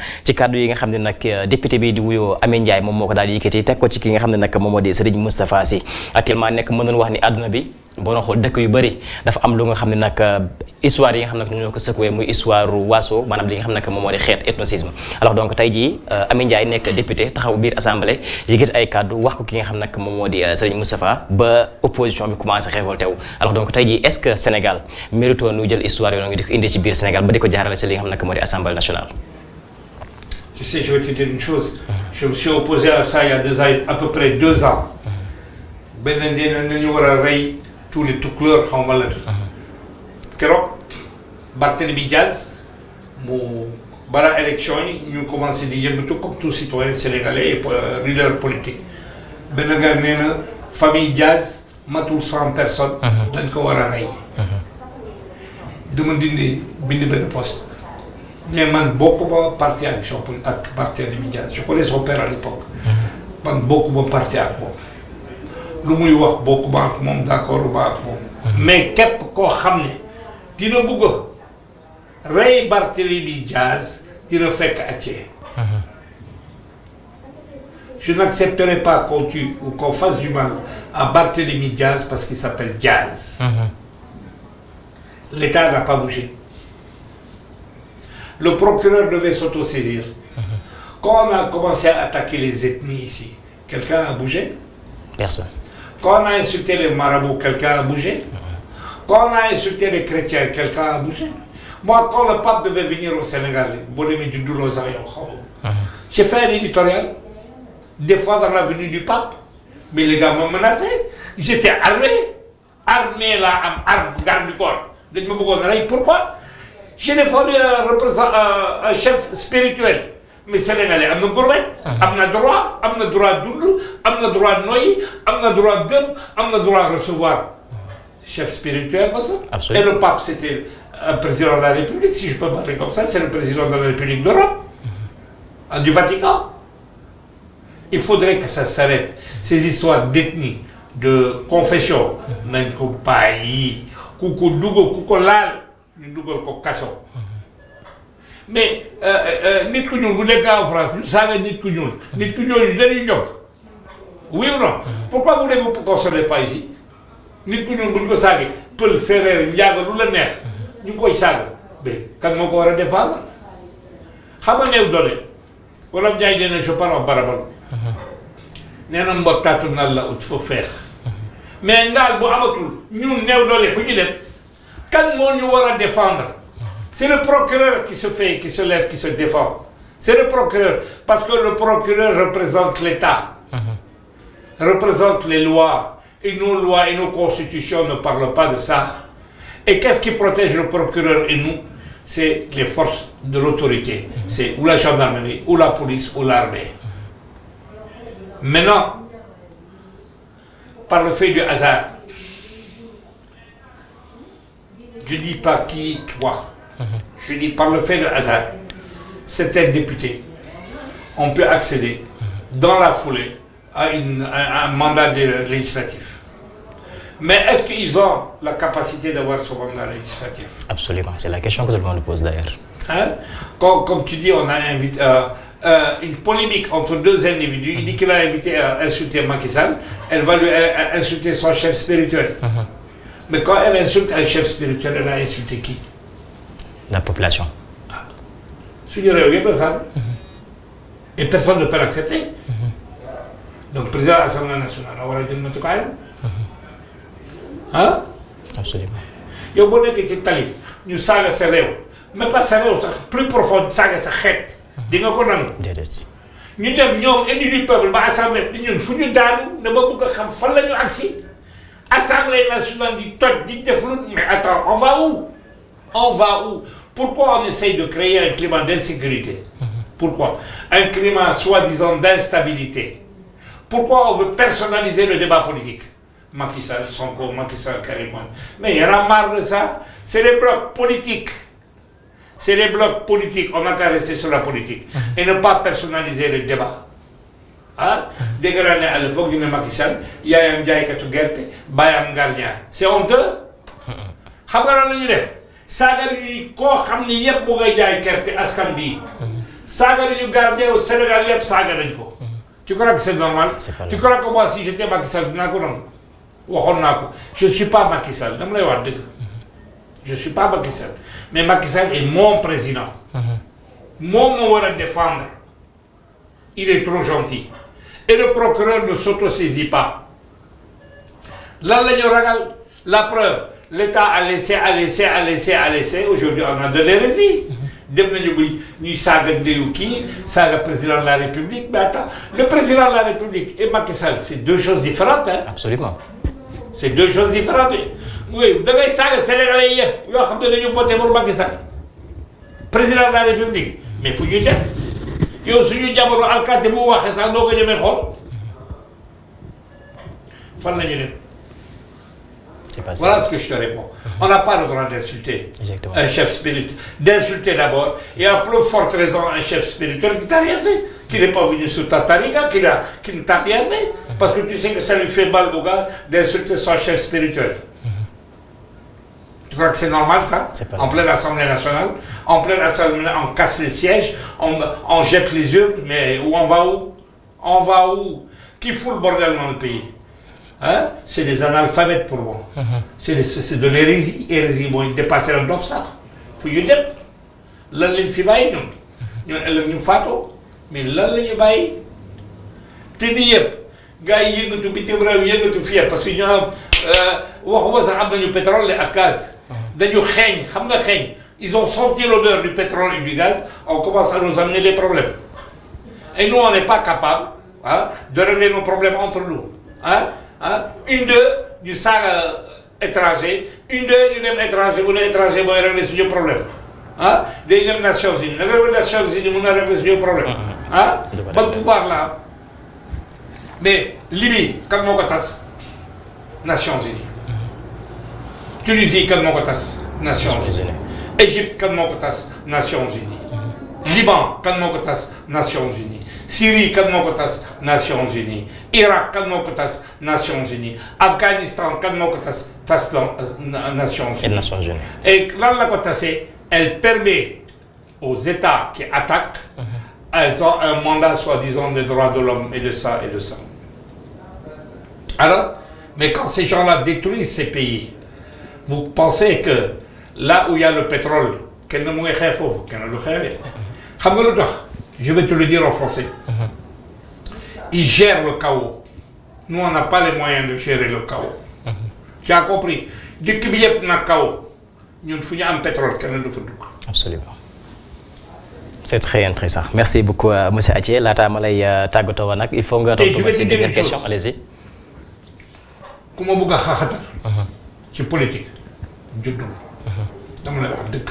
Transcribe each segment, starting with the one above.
ci kàddu yi nga xam ne nag député bi di wuyoo Amy Ndiaye moom moo ko daal di yëkkati teg ko ci ki nga xam ne nag moom moo di Serigne Moustapha Sy actuellement nekk mën nañu wax ni àdduna bi boo xool dëkk yu bëri dafa am lu nga xam ne nag histoire yi nga xam ne ñoo ko secoué muy histoire waaso maanaam li nga xam ne nag moom moo di xeet ethnocisme alors donc tey jii Amy Ndiaye nekk député taxaw biir assemblée yëkkati ay kàddu wax ko ki nga xam ne nag moom moo di Serigne Moustapha ba opposition bi commencé révolté wu alors donc tey jii est-ce que Sénégal mérito nu jël histoire yooyu ngi di ko indi ci biir Sénégal ba di ko jaarale ci li nga xam ne nag moo di assemblée nationale. Tu sais, je vais te dire une chose. Je me suis opposé à ça il y a à peu près 2 ans. Ben nous avons tous les couleurs xaw ma la. Keroog Barthélémy Diaz mu balaa élection yi ñu commencé di yëngatu comme tout citoyen sénégalais et leader politique. benn nga nee na famille Diaz matul 100 personnes. dañ ko war a rey. dama dindi bind benn poste. mais man bokkuma parti action ak Barthélémy Diaz je connais son père à l'époque. man bokkuma parti ak moom. lu muy wax bokkuma ak moom d'accord ma ak moom. mais képp koo xam ne dina bëgg a rey Barthélémy Diaz dina fekk acce. Je n'accepterai pas qu'on tue ou qu'on fasse du mal à Barthélémy Diaz parce qu'il s'appelle Diaz. L'État n'a pas bougé. Le procureur devait s'autosaisir. Quand on a commencé à attaquer les ethnies ici, quelqu'un a bougé? Personne. Quand on a insulté les marabouts, quelqu'un a bougé? Quand on a insulté les chrétiens, quelqu'un a bougé? Moi, quand le pape devait venir au Sénégal, j'ai fait un éditorial, défendre la venue du pape, mais les gars m'ont menacé. J'étais armé là, arme, garde du corps. Pourquoi? J'ai défendu un chef spirituel. Mais Sénégalais, am na gourmet, am na droit dund, am na droit noyyi, am na droit gëm, am na droit recevoir. Chef spirituel, et le pape, c'était un président de la République, si je peux parler comme ça, c'est le président de la République d'Europe, du Vatican. Il faudrait que ça s'arrête. Ces histoires d'ethnie, de confession, nañ ko bàyyi, ku ko dugg, ku ko laal, ñu dugal ko kaso. Mais nit ku ñuul bu nekk en France ñu saaga nit ku ñuul ñu dañuy jóg oui ou non pourquoi voulez-vous qu'on se lève pas ici nit ku ñuul bu ñu ko saagee pël séeréer njaaga lu la neex ñu koy saaga mais kan moo ko war a défendre xam nga néew doole wala Njaay nee na je parle en barabal nee na mbottaatu nal la ut fa feex mais ndaal bu amatul ñun néew doole fu ñu dem kan moo ñu war a défendre. C'est le procureur qui se lève, qui se défend. C'est le procureur. Parce que le procureur représente l'État, représente les lois. Et nos lois et nos constitutions ne parlent pas de ça. Et qu'est-ce qui protège le procureur et nous? C'est les forces de l'autorité. C'est ou la gendarmerie, ou la police, ou l'armée. Maintenant, par le fait du hasard, je ne dis pas qui, quoi. Je dis par le fait de hasard, certains députés on peut accéder dans la foulée à un mandat législatif. Mais est-ce qu'ils ont la capacité d'avoir ce mandat législatif? Absolument, c'est la question que tout le monde pose d'ailleurs. Hein? Comme tu dis, on a invité une polémique entre 2 individus. Il dit qu'il a invité à insulter Macky Sall, elle va lui insulter son chef spirituel. Mais quand elle insulte un chef spirituel, elle a insulté qui? La population. Et personne ne peut l'accepter. Donc, président de l'Assemblée nationale, on va dire notre cas. Hein? Absolument. Il y a beaucoup de gens nous savons ce réew, mais pas ce réew, plus profond, ça c'est xeet. Di nga ko nangu. Ñu dem ñoom indi du peuple ba assemblée ñun fu ñu daanu ne ba bëgg a xam fan la ñu agsi. Assemblée nationale di toj di def lu mais attends, on va où? On va où? Pourquoi on essaye de créer un climat d'insécurité? Pourquoi? Un climat soi-disant d'instabilité. Pourquoi on veut personnaliser le débat politique? Macky Sall, Sonko, Macky Sall, Karim Wade. Mais il y en a marre de ça. C'est les blocs politiques. C'est les blocs politiques. On n'a qu'à rester sur la politique. Et ne pas personnaliser le débat. Hein? Dès que à l'époque, il y a Macky Sall, il y a un jaayekatu gerte, bayam gardien. C'est honteux. Xam nga lan la ñu def? Saaga yi koo xam ni yëpp bu ngay jaay gerte askan bii saaga nañu gardien au Sénégal yëpp saaga nañ ko. Tu crois que c'est normal? Tu crois que moi si j'étais Macky Sall dinaa ko nangu waxoon naa ko je suis pas Macky Sall dama lay wax dëgg je suis pas Macky Sall mais Macky Sall est mon président. moom moo war a défendre il est trop gentil et le procureur ne s'autosaisit pas lan la ñu ragal la preuve l'État a laissé aujourd'hui on a de l'hérésie. dem nañu buy ñuy saaga ndeyu kii saaga président de la République mais attends le président de la République et Macky Sall c'est deux choses différentes hein. Absolument. C'est deux choses différentes oui da ngay saaga sénégalais yëpp yoo xam ne dañu voté pour Macky Sall président de la République mais fu ñuy dem yow suñu jamono alkaati bu waxee sax doo ko ñemee xool fan la ñu dem. Voilà ce que je te réponds. On n'a pas le droit d'insulter un chef spirituel. D'insulter d'abord, et à plus forte raison un chef spirituel qui t'a rien fait, qui n'est pas venu sur ta tariqa, qui ne t'a rien fait. Parce que tu sais que ça lui fait mal au gars d'insulter son chef spirituel. Tu crois que c'est normal ça? En pleine Assemblée nationale, en pleine Assemblée, on casse les sièges, on jette les urnes, mais où on va où? On va où? Qui fout le bordel dans le pays? Hein? C'est des analphabètes pour moi. C'est de l'hérésie. Hérésie mooy dépasser la dof sax fu ñu dem lan lañ fi bàyyi ñun ëllëg ñu faatoo mais lan la ñu bàyyi te di yëpp gars yi yëngatu bitim réew yëngatu fii parce que ñu am waxuma sax am nañu pétrole ak gaz dañu xeeñ xam nga xeeñ ils ont senti l'odeur du pétrole et du gaz on commence à nous amener des problèmes et nous on n'est pas capable hein, de régler nos problèmes entre nous hein. Une d'eux du saaga étranger une d'eux ñu dem étranger bu ne étranger mooy régler suñu problème ah day dem Nations Unies da nga dem Nations Unies mun na régler suñu problème ah ban pouvoir la am mais Libye kan moo ko tas Nations Unies Tunisie kan moo ko tas Nations Unies Égypte kan moo ko tas Nations Unies Liban kan moo ko tas Nations Unies Syrie kan moo ko tas Nations Unies Irak kan moo ko tas Nations Unies Afghanistan kan moo ko tas Nations Unies et lan la ko tasee elle permet aux États qui attaquent elles ont un mandat soi-disant des droits de l'homme et de ça et de ça alors mais quand ces gens-là détruisent ces pays vous pensez que là où il y a le pétrole kenn mu ngi xeex foofu kenn du xeexee xam nga lu tax je vais te le dire en français ils gèrent le chaos nous on n'a pas les moyens de gérer le chaos tu as compris dëkk bi yëpp nag chaos ñun fu ñu am pétrole kenn du fa dugg. Absolument. C'est très intéressant merci beaucoup monsieur Athie laata ma lay tàggatoo woon nag il faut nga tontu ma si dernière question allez-y. ku ma bëgg a xaaxatal. ci politique juddul. dama lay wax dëgg.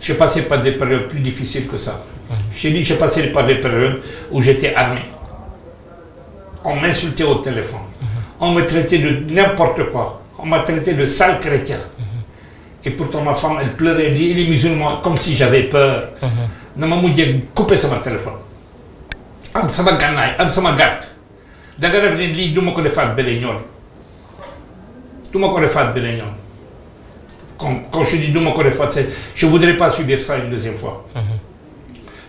J'ai passé par des périodes plus difficiles que ça. J'ai dit j'ai passé par des périodes où j'étais armé. On m'insultait au téléphone. On me traitait de n'importe quoi. On m'a traité de sale chrétien. Et pourtant ma femme, elle pleurait, elle dit, il est musulman, comme si j'avais peur. Na ma mujjee coupé sama téléphone. Am sama gànnaay, am sama garde. Da nga def ne lii du ma ko defaat beneen yoon. Du ma ko defaat beneen yoon. Quand je dis du ma ko defaat, c'est je voudrais pas subir ça une deuxième fois.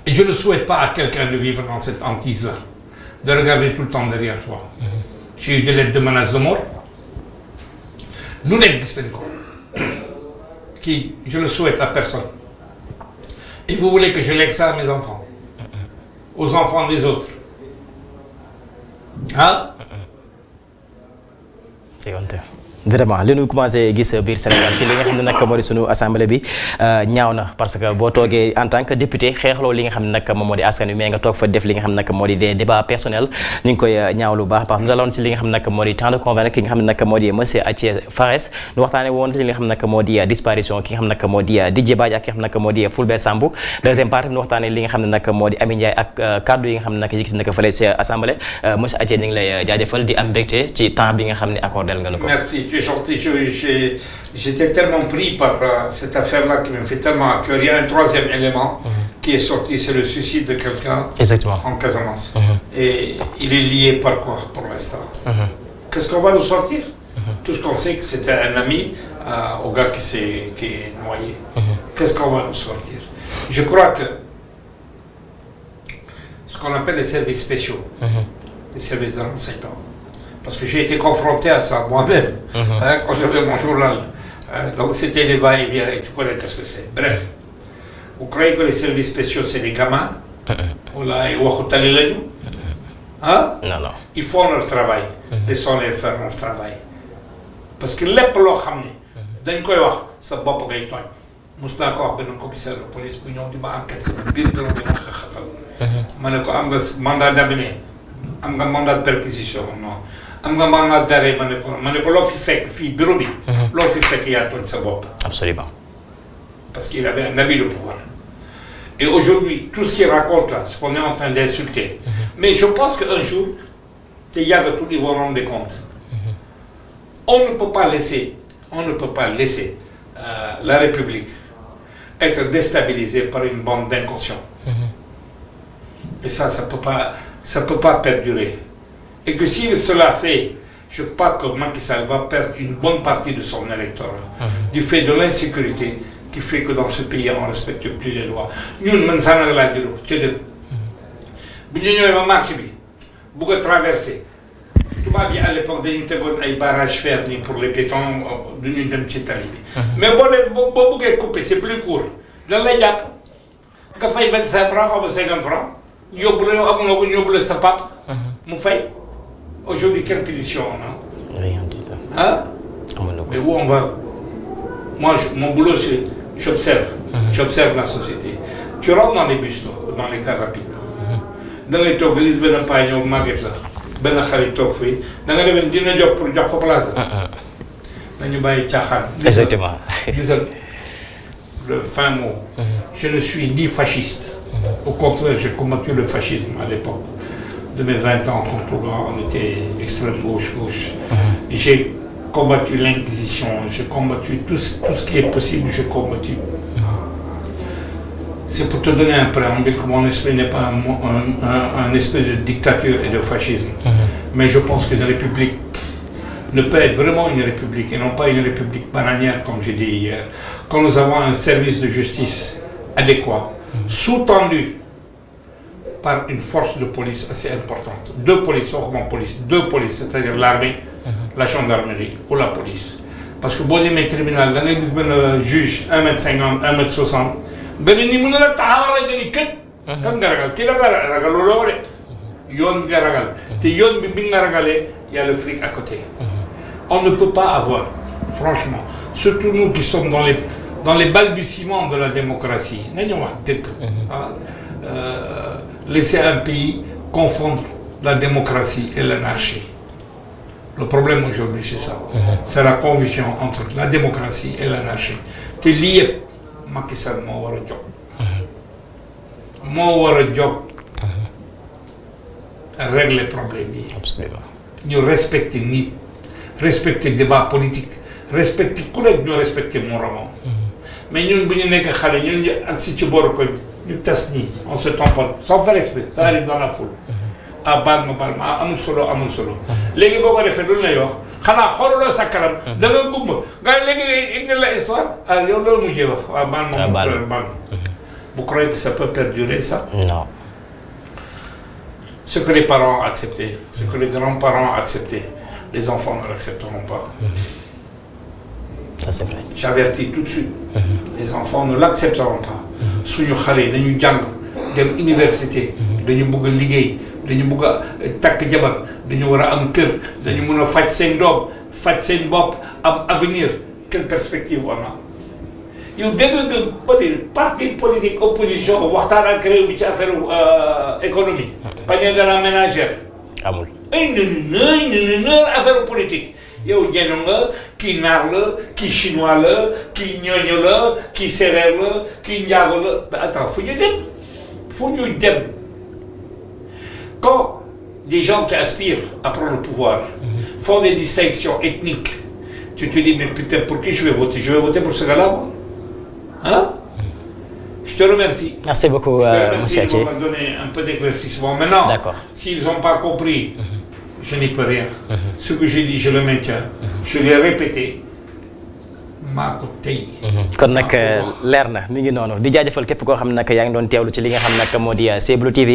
Et je ne souhaite pas à quelqu'un de vivre dans cette hantise-là, de regarder tout le temps derrière toi. J'ai eu des lettres de menaces de mort. Lu nekk gis nañ ko. Qui je le souhaite à personne. Et vous voulez que je lègue ça à mes enfants, aux enfants des autres, hein? C'est honteux. Vraiment li ñu commencé gis biir Sénégal si li nga xam ne nag moo di sunu assemblée bi ñaaw na parce que boo toogee en tant que député xeexloo li nga xam ne nag moom moo di askan wi mais nga toog fa def li nga xam ne nag moo di des débats personnels ñu ngi koy ñaaw lu baax parce que nous allons ci li nga xam ne nag moo di temps de convaincre ki nga xam ne nag moo di monsieur Athie Fares ñu waxtaane woon ci li nga xam ne nag moo di disparition ki nga xam ne nag moo di Didier Badji ak ki nga xam ne nag moo di Fulbert Sambou deuxième partie ñu waxtaane li nga xam ne nag moo di Amy Ndiaye ak kaddu yi nga xam ne nag yëkkati na ko fële ci assemblée monsieur Athie ñu ngi lay jaajëfal di am mbégte ci temps bi nga xam ne accordé nga ko. Merci. Tu es gentil, j'étais tellement pris par cette affaire-là qui me fait tellement à cœur. Il y a un troisième élément qui est sorti, c'est le suicide de quelqu'un en Casamance. Et il est lié par quoi pour l'instant? Qu'est-ce qu'on va nous sortir? Tout ce qu'on sait, que c'était un ami au gars qui est noyé. Qu'est-ce qu'on va nous sortir? Je crois que ce qu'on appelle les services spéciaux, les services de renseignement. Parce que j'ai été confronté à ça moi-même, hein, quand j'avais mon journal. Donc c'était les va-et-vient, et tu connais qu'est-ce que c'est. Bref, vous croyez que les services spéciaux, c'est des gamins? Voilà, et hein? Non, non. Ils font leur travail. Laissons-les faire leur travail. Parce que lépp loo xam ne dañ koy wax sa bopp ngay tooñ. mos naa ko wax benn commissaire de police bu ñëw di ma enquête sama biir bureau bi ma xaxatal. ma ne ko am nga mandat d'amener, am nga mandat de perquisition non. am nga mandat d'arrêt ma ne ko loo fi fekk fii bureau bi. loo fi fekk yaa tooñ sa bopp. Absolument. Parce qu'il avait un abus de pouvoir. Et aujourd'hui, tout ce qu'il raconte là, ce qu'on est en train d'insulter. Mais je pense qu'un jour, les Yagatou, ils vont rendre compte. On ne peut pas laisser, la République être déstabilisée par une bande d'inconscients. Et ça peut pas perdurer. Et que si cela fait, je crois que Macky Sall va perdre une bonne partie de son électorat, du fait de l'insécurité, qui fait que dans ce pays, on ne respecte plus les lois. Nous, nous sommes là, nous sommes marché, nous avons traversé. Tout va bien à l'époque, nous avons des barrages fermés pour les piétons de nous mais si vous voulez couper, c'est plus court. Dans les diapos, quand vous faites 25 francs, ou 50 francs, vous avez sa pape, vous faites. Aujourd'hui, quelle pétition on a? Rien du tout. Hein? Mais où on va? Moi, mon boulot, c'est j'observe. J'observe la société. Tu rentres dans les bus, dans les cars rapides. Dans les togs, ils ne sont pas en magasin. Ben xarit tok fi da nga dem dina jox pour jox ko place nañu baye tiaxan Exactement. Le fin mot. Je ne suis ni fasciste. Au contraire, j'ai combattu le fascisme à l'époque de mes 20 ans quand on était extrême gauche. J'ai combattu l'inquisition, j'ai combattu tout ce qui est possible, j'ai combattu. C'est pour te donner un préambule que mon esprit n'est pas un esprit de dictature et de fascisme. Mais je pense qu'une république ne peut être vraiment une république et non pas une république bananière, comme j'ai dit hier. Quand nous avons un service de justice adéquat, sous-tendu par une force de police assez importante. Deux polices, c'est-à-dire l'armée, la gendarmerie ou la police. Parce que bon, les tribunaux, le juge 1m50, 1m60, ben ni mën la taxawal nga ni kët kan nga ragal ki la ragal lo de yoon nga ragal te yoon bi nga ragalé il y a le flic à côté. On ne peut pas avoir, franchement, surtout nous qui sommes dans les balbutiements de la démocratie, laisser un pays confondre la démocratie et l'anarchie. Le problème aujourd'hui c'est ça, c'est la confusion entre la démocratie et l'anarchie. Tu lié Macky Sall moo war a jóg régler problème yi. Absolument. Ñu respecter nit, respecter débat politique, respecter ku nekk ñu respecter moromam. Mais ñun bu ñu nekk xale ñun ñu ak si ci boru ko ñu tas nii on se tamponne sans faire exprès, ça arrive dans la foule. Ah baal ma amul solo. Léegi boo ko defee lu lay wax xanaa xooluloo sa kanam da nga gumba nga léegi indi la histoire ah yow loolu mujjee wax waaw baal ma mon frère baal. Vous croyez que ça peut perdurer ça? Non. Ce que les parents ont accepté, ce que les grands-parents ont accepté, les enfants ne l'accepteront pas. Ça c'est vrai. J'avertis tout de suite, les enfants ne l'accepteront pas. Suñu xale dañu jàng dem université, dañu bëgg a liggéey, dañu bëgg a takk jabar, dañu war a am kër, dañu mën a faj seen doom, faj seen bopp, am avenir. Quelle perspective on a? yow dégg nga parti politique opposition waxtaan ak réew bi ci affaire économie. panier de la ménagère. amul. ay non affaire politique. yow jenn nga kii naar la kii chinois la kii ñooñu la kii séeréer la kii njaago la mais attends fu ñu dem quand des gens qui aspirent à prendre le pouvoir font des distinctions ethniques, tu te dis mais putain pour qui je vais voter? Je vais voter pour ce gars-là moi. Hein? Je te remercie. Merci beaucoup, monsieur Athie. On va donner un peu d'éclaircissement. Maintenant, s'ils n'ont pas compris, je n'y peux rien. Ce que j'ai dit, je le maintiens. Je l'ai répété. maa ko tey. kon nag leer na mi ngi noonu di jaajëfal képp koo xam ne nag yaa ngi doon teewlu ci li nga xam nag moo di Ceeblou TV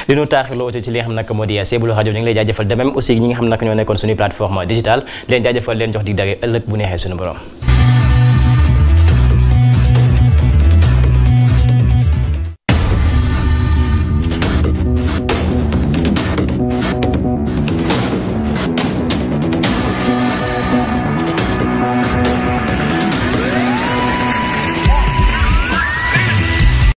di nu taaxiloo ci li nga xam nag moo di Ceeblou rajo ñu ngi lay jaajëfal de même aussi ñi nga xam nag ñoo nekkoon suñuy plateforme digitale leen jaajëfal leen jox dig daje ëllëg bu neexee suñu borom.